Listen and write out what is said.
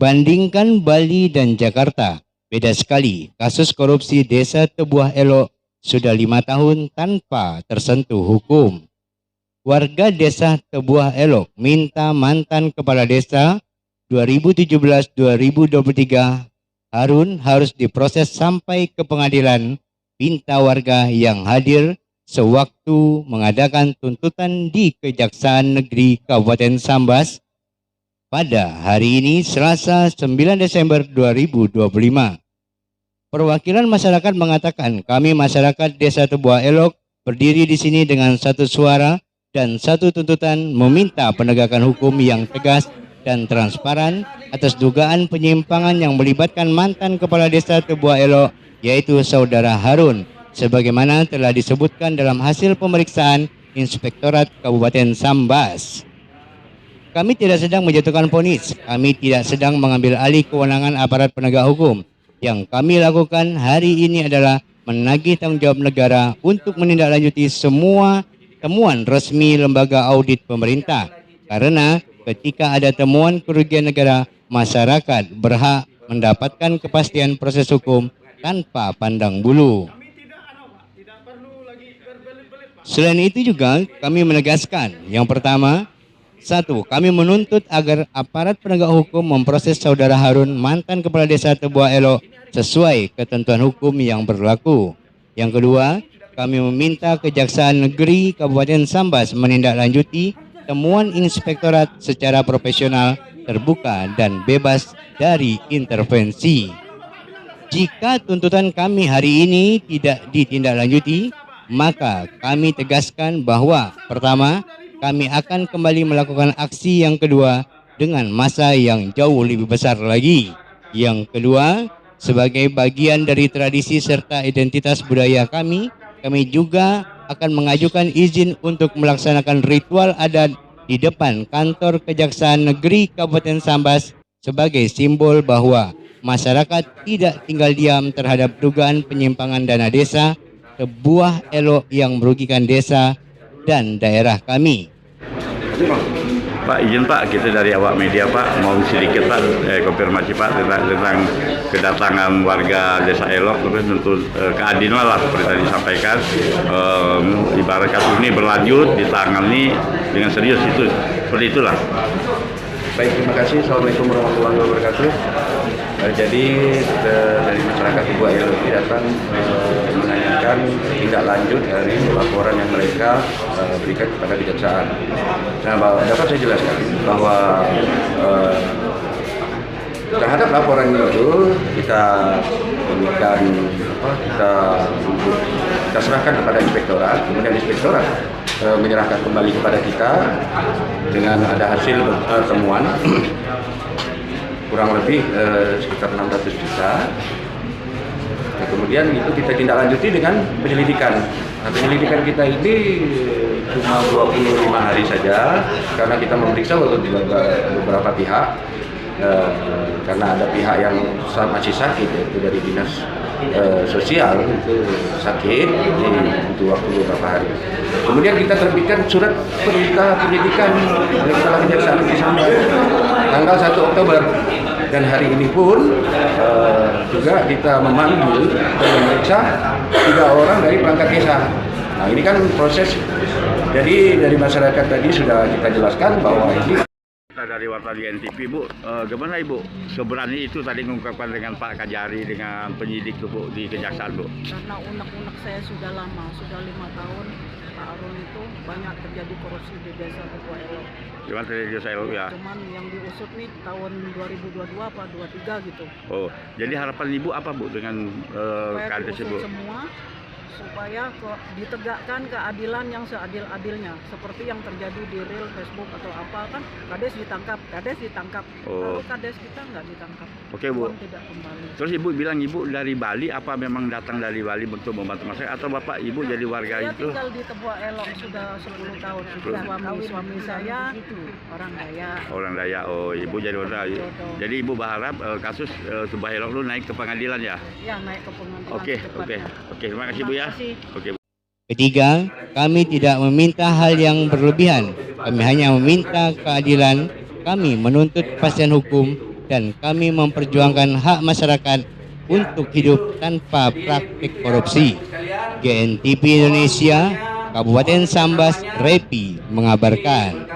Bandingkan Bali dan Jakarta, beda sekali. Kasus korupsi Desa Tebuah Elok sudah 5 tahun tanpa tersentuh hukum. Warga Desa Tebuah Elok minta mantan Kepala Desa 2017-2023 Harun harus diproses sampai ke pengadilan. Pinta warga yang hadir sewaktu mengadakan tuntutan di Kejaksaan Negeri Kabupaten Sambas pada hari ini Selasa 9 Desember 2025. Perwakilan masyarakat mengatakan kami masyarakat Desa Tebuah Elok berdiri di sini dengan satu suara dan satu tuntutan meminta penegakan hukum yang tegas dan transparan atas dugaan penyimpangan yang melibatkan mantan Kepala Desa Tebuah Elok yaitu Saudara Harun sebagaimana telah disebutkan dalam hasil pemeriksaan Inspektorat Kabupaten Sambas. Kami tidak sedang menjatuhkan vonis, kami tidak sedang mengambil alih kewenangan aparat penegak hukum. Yang kami lakukan hari ini adalah menagih tanggung jawab negara untuk menindaklanjuti semua temuan resmi lembaga audit pemerintah. Karena ketika ada temuan kerugian negara, masyarakat berhak mendapatkan kepastian proses hukum tanpa pandang bulu. Selain itu juga kami menegaskan, yang pertama, satu, kami menuntut agar aparat penegak hukum memproses Saudara Harun, mantan Kepala Desa Tebuah Elok, sesuai ketentuan hukum yang berlaku. Yang kedua, kami meminta Kejaksaan Negeri Kabupaten Sambas menindaklanjuti temuan inspektorat secara profesional, terbuka, dan bebas dari intervensi. Jika tuntutan kami hari ini tidak ditindaklanjuti, maka kami tegaskan bahwa pertama, kami akan kembali melakukan aksi yang kedua dengan massa yang jauh lebih besar lagi. Yang kedua, sebagai bagian dari tradisi serta identitas budaya kami juga akan mengajukan izin untuk melaksanakan ritual adat di depan kantor Kejaksaan Negeri Kabupaten Sambas sebagai simbol bahwa masyarakat tidak tinggal diam terhadap dugaan penyimpangan dana desa Tebuah Elok yang merugikan desa dan daerah kami. Pak, izin Pak, kita dari awak media Pak mau sedikit Pak konfirmasi Pak tentang kedatangan warga Desa Elok, terus tentu keadilan lah seperti tadi disampaikan. Ibarat kasus ini berlanjut ditangani dengan serius, itu seperti itulah. Baik, terima kasih. Assalamualaikum warahmatullahi wabarakatuh. Jadi dari masyarakat Tebuah Elok datang menanyakan tindak lanjut dari laporan yang mereka berikan kepada kejaksaan. Nah, dapat saya jelaskan bahwa terhadap laporan itu kita berikan kita serahkan kepada inspektorat, kemudian inspektorat menyerahkan kembali kepada kita dengan ada hasil temuan kurang lebih sekitar 600 juta. Nah, kemudian itu kita tindak lanjuti dengan penyelidikan. Nah, penyelidikan kita ini cuma 25 hari saja karena kita memeriksa beberapa pihak. Karena ada pihak yang masih sakit, yaitu dari dinas sosial itu sakit, jadi butuh waktu beberapa hari. Kemudian kita terbitkan surat perintah penyidikan oleh Kepala Kejaksaan Negeri Sambas tanggal 1 Oktober, dan hari ini pun juga kita memanggil dan memeriksa 3 orang dari perangkat desa. Nah, ini kan proses. Jadi dari masyarakat tadi sudah kita jelaskan bahwa ini Dari wartawan NTV, Bu, gimana Ibu sebenarnya itu tadi mengungkapkan dengan Pak Kajari, dengan penyidik Bu di Kejaksaan, Bu? Karena unek-unek saya sudah lama, sudah 5 tahun Pak Harun itu banyak terjadi korupsi di Desa Tebuah Elok. Gimana tadi Desa Elok ya? Cuman yang diusut nih tahun 2022 apa 23 gitu. Oh, jadi harapan Ibu apa Bu dengan Supaya KDS diusut Bu? semua, supaya ditegakkan keadilan yang seadil-adilnya seperti yang terjadi di real Facebook atau apa, kan kades ditangkap Oh. lalu kades kita nggak ditangkap. Oke, Bu. Uang tidak kembali. Terus Ibu bilang Ibu dari Bali, apa memang datang dari Bali untuk membantu masyarakat, atau Bapak Ibu jadi warga Saya itu? tinggal di Tebuah Elok sudah 10 tahun. Suami saya orang Dayak. Orang Dayak. Oh, Ibu jadi orang Dayak. Jodoh. Jadi Ibu berharap kasus Tebuah Elok lu naik ke pengadilan ya? Ya, naik ke pengadilan Oke. secepatnya. Terima kasih Bu ya. Oke. Ketiga, kami tidak meminta hal yang berlebihan. Kami hanya meminta keadilan. Kami menuntut kepastian hukum dan kami memperjuangkan hak masyarakat untuk hidup tanpa praktik korupsi. GNTV Indonesia, Kabupaten Sambas, Repi mengabarkan.